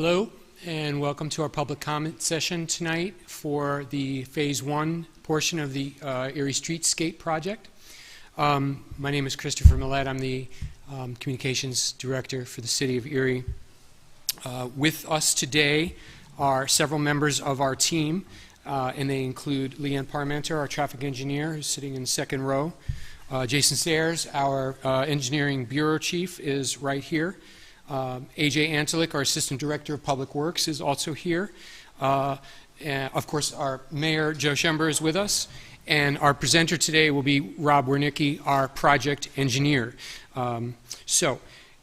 Hello, and welcome to our public comment session tonight for the Phase 1 portion of the Erie Streetscape project. My name is Christopher Millett. I'm the Communications Director for the City of Erie. With us today are several members of our team, and they include Leanne Parmenter, our traffic engineer, who's sitting in the second row. Jason Sayers, our Engineering Bureau Chief, is right here. AJ Antalik, our Assistant Director of Public Works, is also here. And of course, our Mayor, Joe Schember, is with us. And our presenter today will be Rob Wernicke, our Project Engineer. All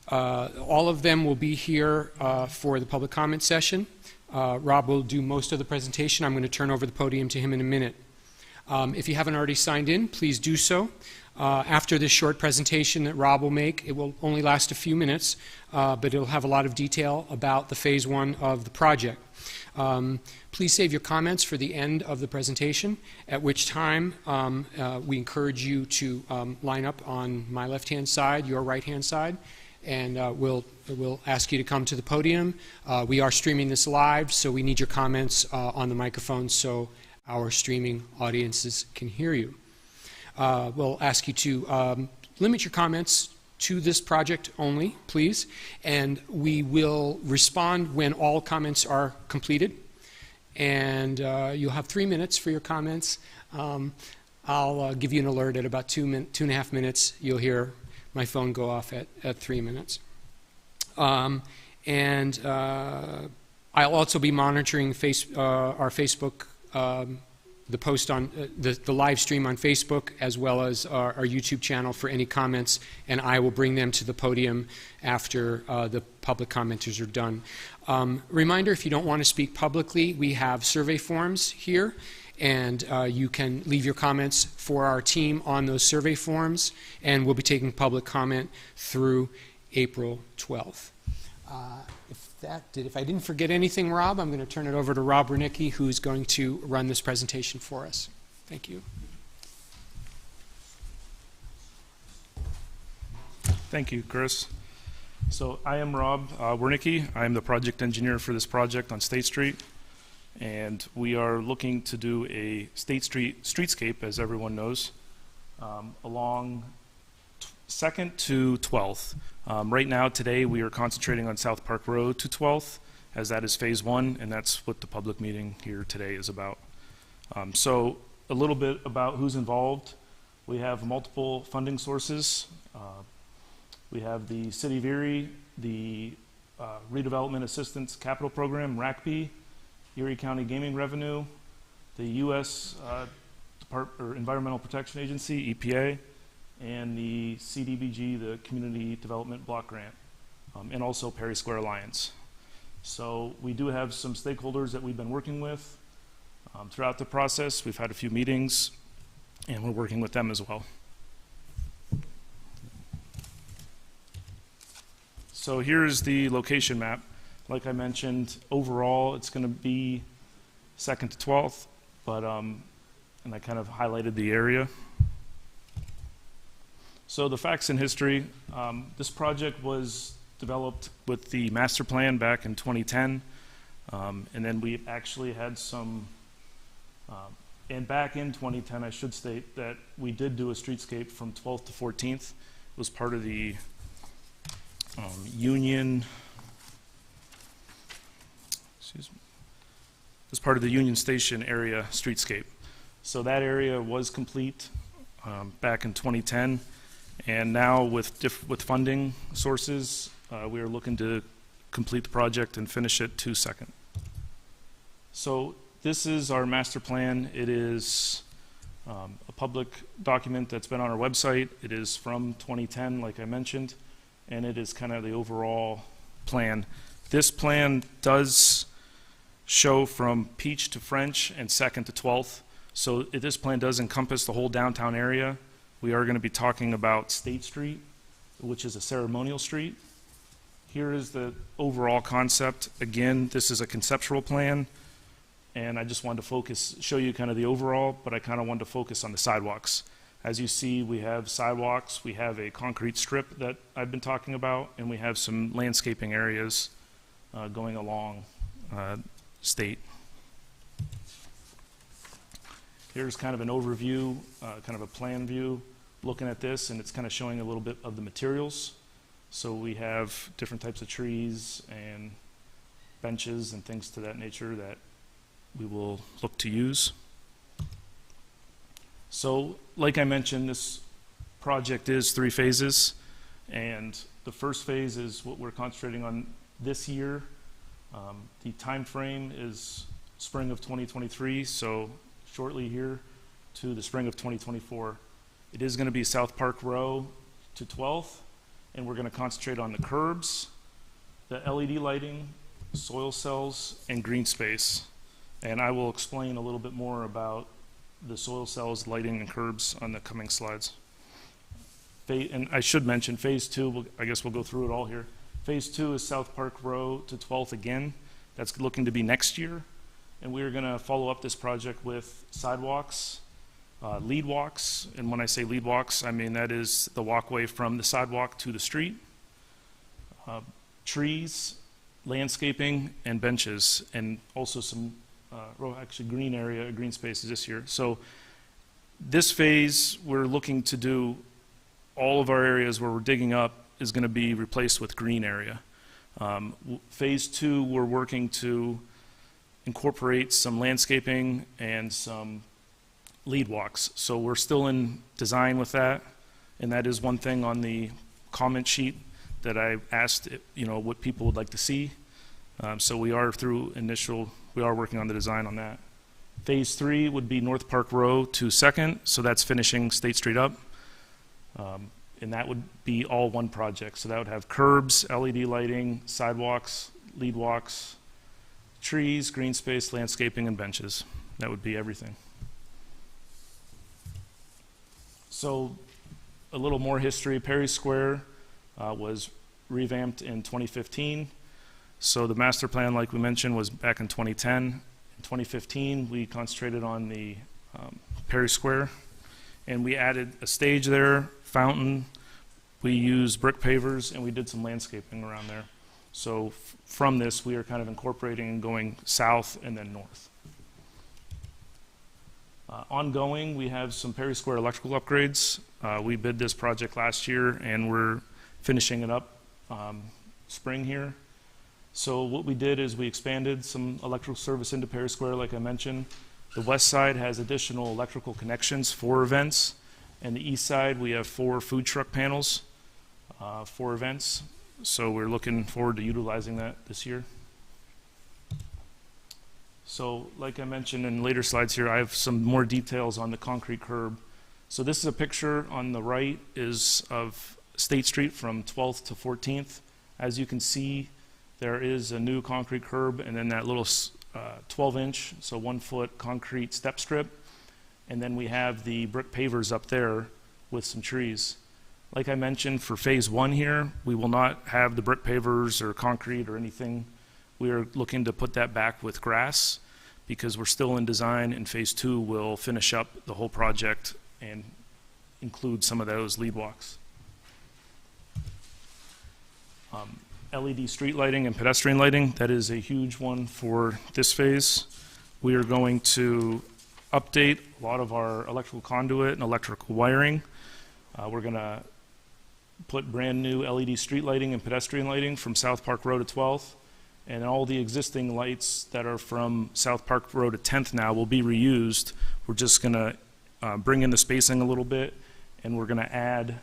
of them will be here for the public comment session. Rob will do most of the presentation. I'm going to turn over the podium to him in a minute. If you haven't already signed in, please do so. After this short presentation that Rob will make, it will only last a few minutes, but it'll have a lot of detail about the Phase 1 of the project. Please save your comments for the end of the presentation, at which time we encourage you to line up on my left-hand side, your right-hand side, and we'll ask you to come to the podium. We are streaming this live, so we need your comments on the microphone so our streaming audiences can hear you. We'll ask you to limit your comments to this project only, please, and we will respond when all comments are completed. And you'll have 3 minutes for your comments. I'll give you an alert at about 2.5 minutes. You'll hear my phone go off at 3 minutes. I'll also be monitoring our Facebook the post on the live stream on Facebook, as well as our YouTube channel for any comments, and I will bring them to the podium after the public commenters are done. Reminder, if you don't want to speak publicly, we have survey forms here, and you can leave your comments for our team on those survey forms, and we'll be taking public comment through April 12th. If I didn't forget anything, Rob, I'm going to turn it over to Rob Wernicke, who's going to run this presentation for us. Thank you. Thank you, Chris. So I am Rob Wernicke. I am the project engineer for this project on State Street. And we are looking to do a State Street streetscape, as everyone knows, along 2nd to 12th. Right now, today, we are concentrating on South Park Road to 12th, as that is Phase 1, and that's what the public meeting here today is about. So a little bit about who's involved. We have multiple funding sources. We have the City of Erie, the Redevelopment Assistance Capital Program, RACP, Erie County Gaming Revenue, the U.S. Environmental Protection Agency, EPA, and the CDBG, the Community Development Block Grant, and also Perry Square Alliance. So we do have some stakeholders that we've been working with throughout the process. We've had a few meetings, and we're working with them as well. So here's the location map. Like I mentioned, overall it's going to be 2nd to 12th, but and I kind of highlighted the area. So the facts and history, this project was developed with the master plan back in 2010, and then we actually had some, and back in 2010 I should state that we did do a streetscape from 12th to 14th. It was part of the Union Station area streetscape. So that area was complete back in 2010. And now with funding sources, we are looking to complete the project and finish it to 2nd. So this is our master plan. It is a public document that's been on our website. It is from 2010, like I mentioned, and it is kind of the overall plan. This plan does show from Peach to French and 2nd to 12th. So this plan does encompass the whole downtown area. We are going to be talking about State Street, which is a ceremonial street. Here is the overall concept. Again, this is a conceptual plan, and I just wanted to show you kind of the overall, but I kind of wanted to focus on the sidewalks. As you see, we have sidewalks, we have a concrete strip that I've been talking about, and we have some landscaping areas going along State. Here's kind of an overview, kind of a plan view looking at this, and it's kind of showing a little bit of the materials. So we have different types of trees and benches and things to that nature that we will look to use. So like I mentioned, this project is 3 phases, and the first phase is what we're concentrating on this year. The time frame is spring of 2023, so shortly here to the spring of 2024. It is going to be South Park Row to 12th, and we're going to concentrate on the curbs, the LED lighting, soil cells, and green space. And I will explain a little bit more about the soil cells, lighting, and curbs on the coming slides. And I should mention phase 2, I guess we'll go through it all here. Phase 2 is South Park Row to 12th again. That's looking to be next year. And we're going to follow up this project with sidewalks, lead walks. And when I say lead walks, I mean that is the walkway from the sidewalk to the street, trees, landscaping, and benches, and also some actually green area, green spaces this year. So this phase, we're looking to do all of our areas where we're digging up is going to be replaced with green area. Phase 2, we're working to incorporate some landscaping and some lead walks. So we're still in design with that, and that is one thing on the comment sheet that I asked, what people would like to see. So we are working on the design on that. Phase 3 would be North Park Row to 2nd, so that's finishing State Street up. And that would be all one project. So that would have curbs, LED lighting, sidewalks, lead walks, trees, green space, landscaping, and benches. That would be everything. So a little more history. Perry Square was revamped in 2015. So the master plan, like we mentioned, was back in 2010. In 2015, we concentrated on the Perry Square, and we added a stage there, fountain. We used brick pavers, and we did some landscaping around there. So from this, we are kind of incorporating and going south and then north. Ongoing, we have some Perry Square electrical upgrades. We bid this project last year, and we're finishing it up spring here. So what we did is we expanded some electrical service into Perry Square, like I mentioned. The west side has additional electrical connections for events, and the east side we have 4 food truck panels for events. So we're looking forward to utilizing that this year. So like I mentioned in later slides here, I have some more details on the concrete curb. So this is a picture on the right is of State Street from 12th to 14th. As you can see, there is a new concrete curb, and then that little 12-inch, so 1-foot concrete step strip. And then we have the brick pavers up there with some trees. Like I mentioned, for phase 1 here, we will not have the brick pavers or concrete or anything. We are looking to put that back with grass because we're still in design, and phase 2 will finish up the whole project and include some of those lead walks. LED street lighting and pedestrian lighting, that is a huge one for this phase. We are going to update a lot of our electrical conduit and electrical wiring. We're going to put brand new LED street lighting and pedestrian lighting from South Park Row to 12th, and all the existing lights that are from South Park Row to 10th now will be reused. We're just going to bring in the spacing a little bit, and we're going to add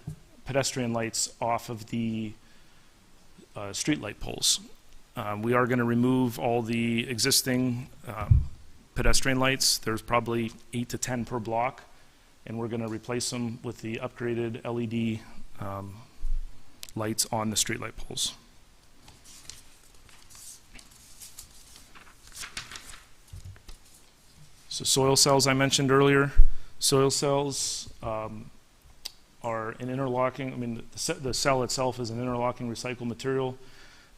pedestrian lights off of the street light poles. We are going to remove all the existing pedestrian lights. There's probably 8 to 10 per block, and we're going to replace them with the upgraded LED lights on the street light poles. So soil cells I mentioned earlier. Soil cells are an interlocking, the cell itself is an interlocking recycled material.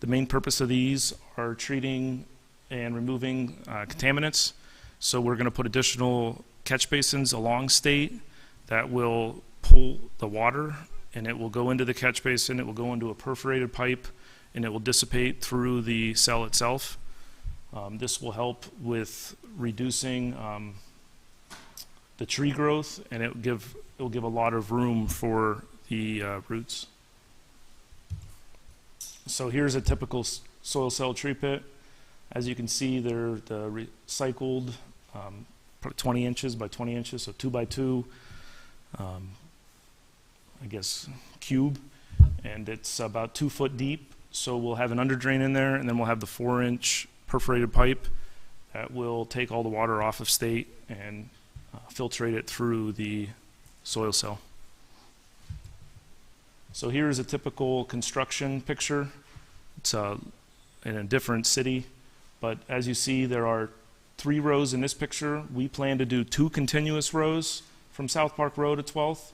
The main purpose of these are treating and removing contaminants. So we're going to put additional catch basins along State that will pull the water, and it will go into the catch basin, it will go into a perforated pipe, and it will dissipate through the cell itself. This will help with reducing the tree growth, and it will give a lot of room for the roots. So here's a typical soil cell tree pit. As you can see, they're the recycled 20 inches by 20 inches, so 2 by 2, I guess, cube, and it's about 2 foot deep. So we'll have an under drain in there, and then we'll have the 4-inch perforated pipe that will take all the water off of state and filtrate it through the soil cell. So here's a typical construction picture. It's in a different city, but as you see, there are 3 rows in this picture. We plan to do 2 continuous rows from South Park Row to 12th.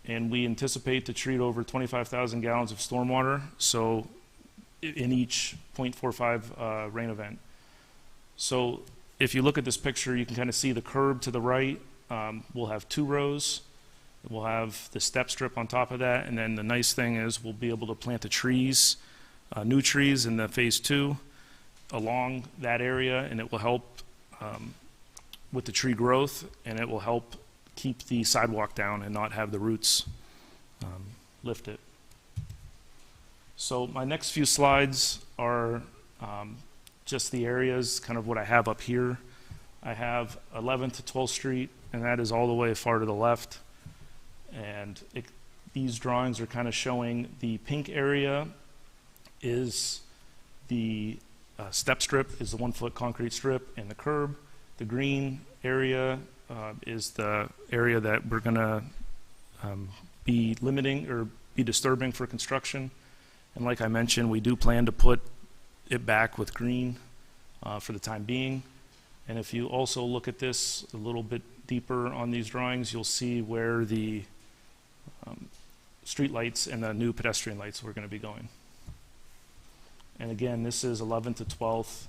And we anticipate to treat over 25,000 gallons of stormwater, so in each 0.45 rain event. So if you look at this picture, you can kind of see the curb to the right. We'll have 2 rows. We'll have the step strip on top of that, and then the nice thing is we'll be able to plant the trees, new trees in the phase 2 along that area, and it will help with the tree growth, and it will help keep the sidewalk down and not have the roots lift it. So my next few slides are just the areas, kind of what I have up here. I have 11th to 12th Street, and that is all the way far to the left. And these drawings are kind of showing the pink area is the step strip, is the 1 foot concrete strip and the curb. The green area is the area that we're going to be limiting or be disturbing for construction. And like I mentioned, we do plan to put it back with green for the time being. And if you also look at this a little bit deeper on these drawings, you'll see where the street lights and the new pedestrian lights we're going to be going. And again, this is 11th to 12th.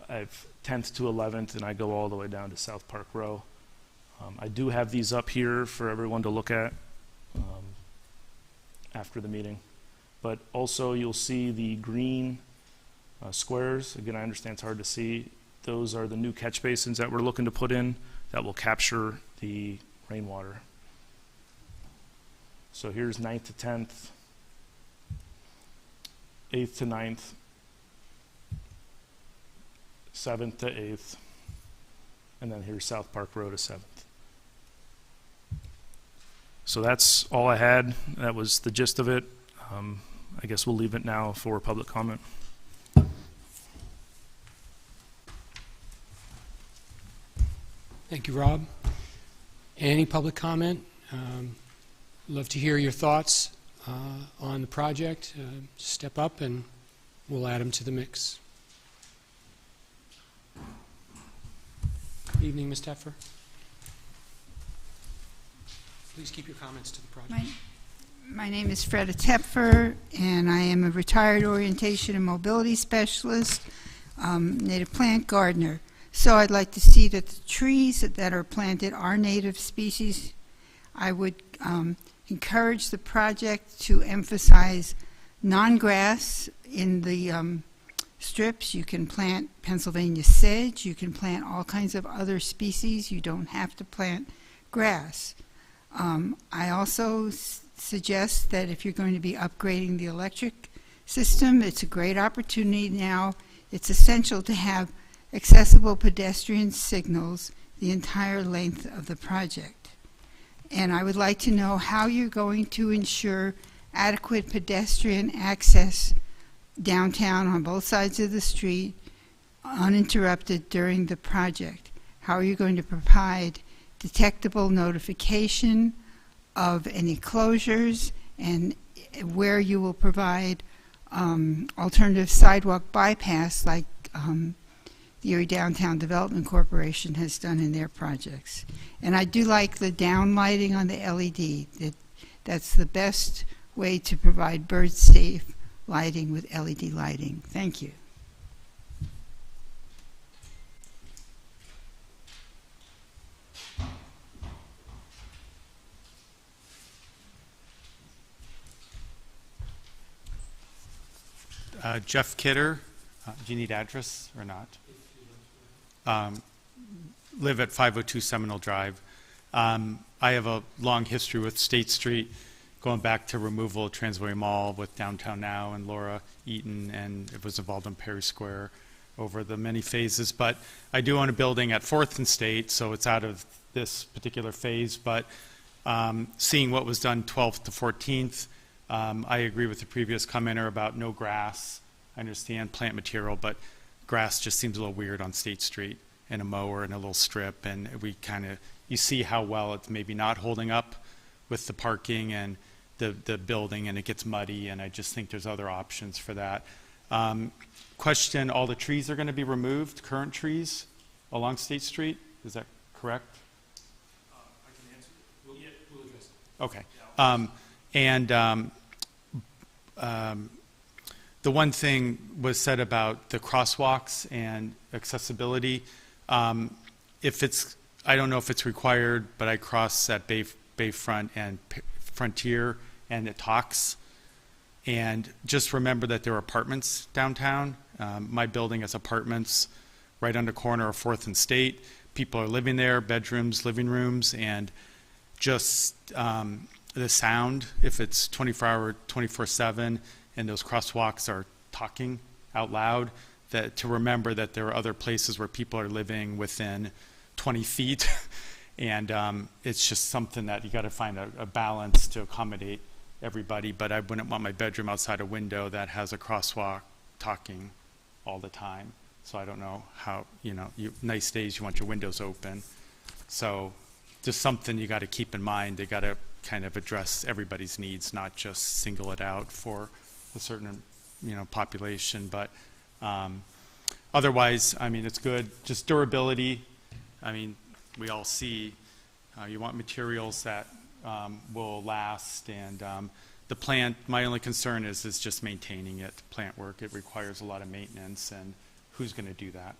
I have 10th to 11th, and I go all the way down to South Park Row. I do have these up here for everyone to look at after the meeting. But also you'll see the green squares. Again, I understand it's hard to see. Those are the new catch basins that we're looking to put in that will capture the rainwater. So here's 9th to 10th, 8th to 9th, 7th to 8th, and then here's South Park Road to 7th. So that's all I had. That was the gist of it. I guess we'll leave it now for public comment. Thank you, Rob. Any public comment? Love to hear your thoughts on the project. Step up and we'll add them to the mix. Good evening, Ms. Teffer. Please keep your comments to the project. My name is Freda Tepfer, and I am a retired orientation and mobility specialist, native plant gardener. So I'd like to see that the trees that are planted are native species. I would encourage the project to emphasize non-grass in the strips. You can plant Pennsylvania sedge. You can plant all kinds of other species. You don't have to plant grass. I also suggest that if you're going to be upgrading the electric system, it's a great opportunity now. It's essential to have accessible pedestrian signals the entire length of the project. And I would like to know how you're going to ensure adequate pedestrian access downtown on both sides of the street uninterrupted during the project. How are you going to provide detectable notification of any closures, and where you will provide alternative sidewalk bypass like the Erie Downtown Development Corporation has done in their projects. And I do like the downlighting on the LED. That's the best way to provide bird-safe lighting with LED lighting. Thank you. Jeff Kidder. Do you need address or not? Live at 502 Seminole Drive. I have a long history with State Street, going back to removal of Transway Mall with Downtown Now and Laura Eaton, and it was involved in Perry Square over the many phases. But I do own a building at 4th and State, so it's out of this particular phase. But seeing what was done 12th to 14th, I agree with the previous commenter about no grass. I understand plant material, but grass just seems a little weird on State Street, and a mower and a little strip, and we kind of, you see how well it's maybe not holding up with the parking and the building, and it gets muddy, and I just think there's other options for that. Question, all the trees are going to be removed, current trees along State Street, is that correct? I can answer it. We'll address it. The one thing was said about the crosswalks and accessibility. If it's, I don't know if it's required, but I cross at Bayfront and Frontier, and it talks. And just remember that there are apartments downtown. My building has apartments right on the corner of 4th and State. People are living there, bedrooms, living rooms, and just the sound, if it's 24-hour, 24/7, and those crosswalks are talking out loud, that to remember that there are other places where people are living within 20 feet, and it's just something that you got to find a balance to accommodate everybody. But I wouldn't want my bedroom outside a window that has a crosswalk talking all the time. So I don't know how, you know, nice days you want your windows open. So just something you got to keep in mind. They got to kind of address everybody's needs, not just single it out for a certain, you know, population. But otherwise, I mean, it's good. Just durability. I mean, we all see you want materials that will last, and the plant, my only concern is just maintaining it. Plant work, it requires a lot of maintenance, and who's going to do that?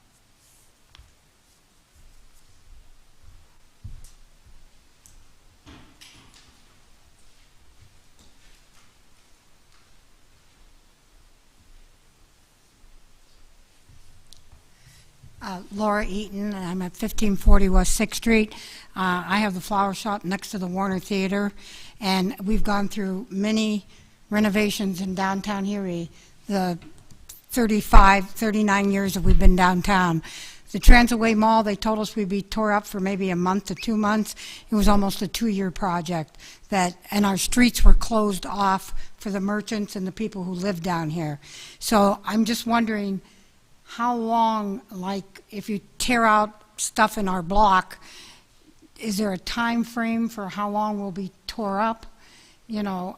Laura Eaton, and I'm at 1540 West 6th Street. I have the flower shop next to the Warner Theater, and we've gone through many renovations in downtown Erie, the 39 years that we've been downtown. The Transway Mall, they told us we'd be tore up for maybe a month to 2 months. It was almost a 2-year project, and our streets were closed off for the merchants and the people who live down here. So I'm just wondering, how long, like if you tear out stuff in our block, is there a time frame for how long we'll be tore up? You know,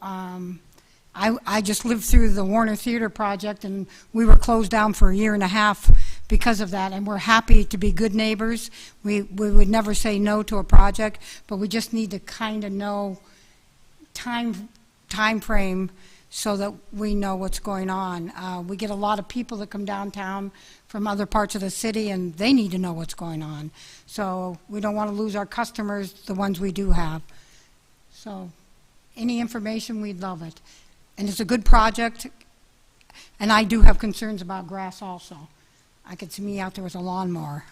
I just lived through the Warner Theater project, and we were closed down for 1.5 years because of that, and we're happy to be good neighbors. We would never say no to a project, but we just need to kind of know time frame so that we know what's going on. We get a lot of people that come downtown from other parts of the city, and they need to know what's going on. So we don't want to lose our customers, the ones we do have. So any information, we'd love it. And it's a good project, and I do have concerns about grass also. I could see me out there with a lawnmower.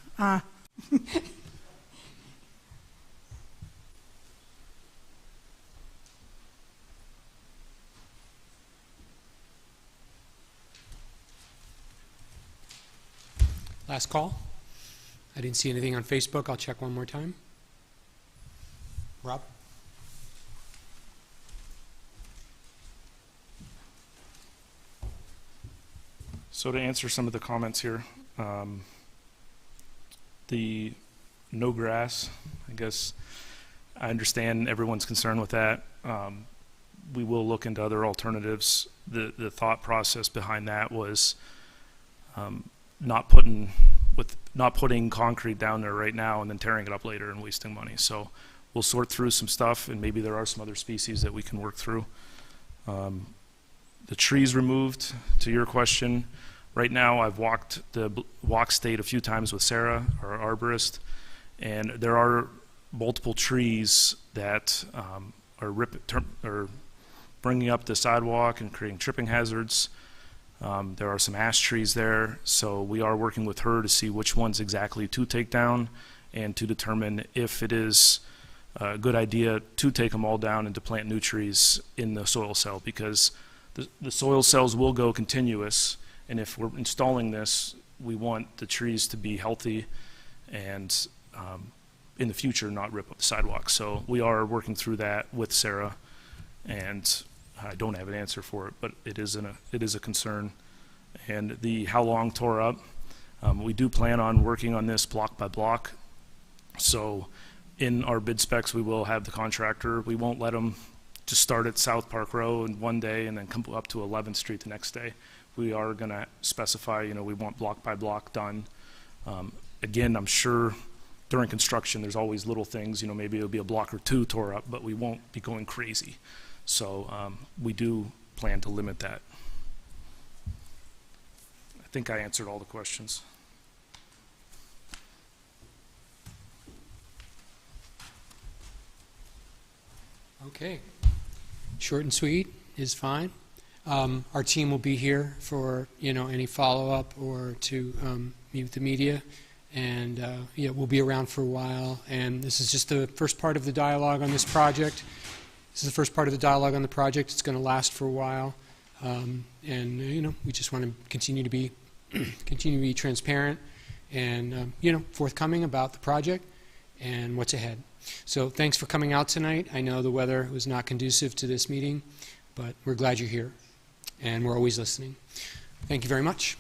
Last call. I didn't see anything on Facebook. I'll check one more time. Rob? So to answer some of the comments here, the no grass, I guess I understand everyone's concerned with that. We will look into other alternatives. The thought process behind that was not putting concrete down there right now and then tearing it up later and wasting money. So we'll sort through some stuff, and maybe there are some other species that we can work through. The trees removed, to your question, right now I've walked the walk state a few times with Sarah, our arborist, and there are multiple trees that are bringing up the sidewalk and creating tripping hazards. There are some ash trees there, so we are working with her to see which ones exactly to take down and to determine if it is a good idea to take them all down and to plant new trees in the soil cell, because the soil cells will go continuous, and if we're installing this, we want the trees to be healthy and in the future not rip up the sidewalk. So we are working through that with Sarah, and I don't have an answer for it, but it is a concern. And the how long tore up, we do plan on working on this block by block. So in our bid specs, we will have the contractor. We won't let them just start at South Park Road one day and then come up to 11th Street the next day. We are going to specify, we want block by block done. Again, I'm sure during construction there's always little things, maybe it'll be a block or two tore up, but we won't be going crazy. So we do plan to limit that. I think I answered all the questions. Okay. Short and sweet is fine. Our team will be here for any follow-up or to meet with the media, and yeah, we'll be around for a while. And this is just the first part of the dialogue on this project. This is the first part of the dialogue on the project. It's going to last for a while, and we just want to continue to be transparent and forthcoming about the project and what's ahead. So thanks for coming out tonight. I know the weather was not conducive to this meeting, but we're glad you're here, and we're always listening. Thank you very much.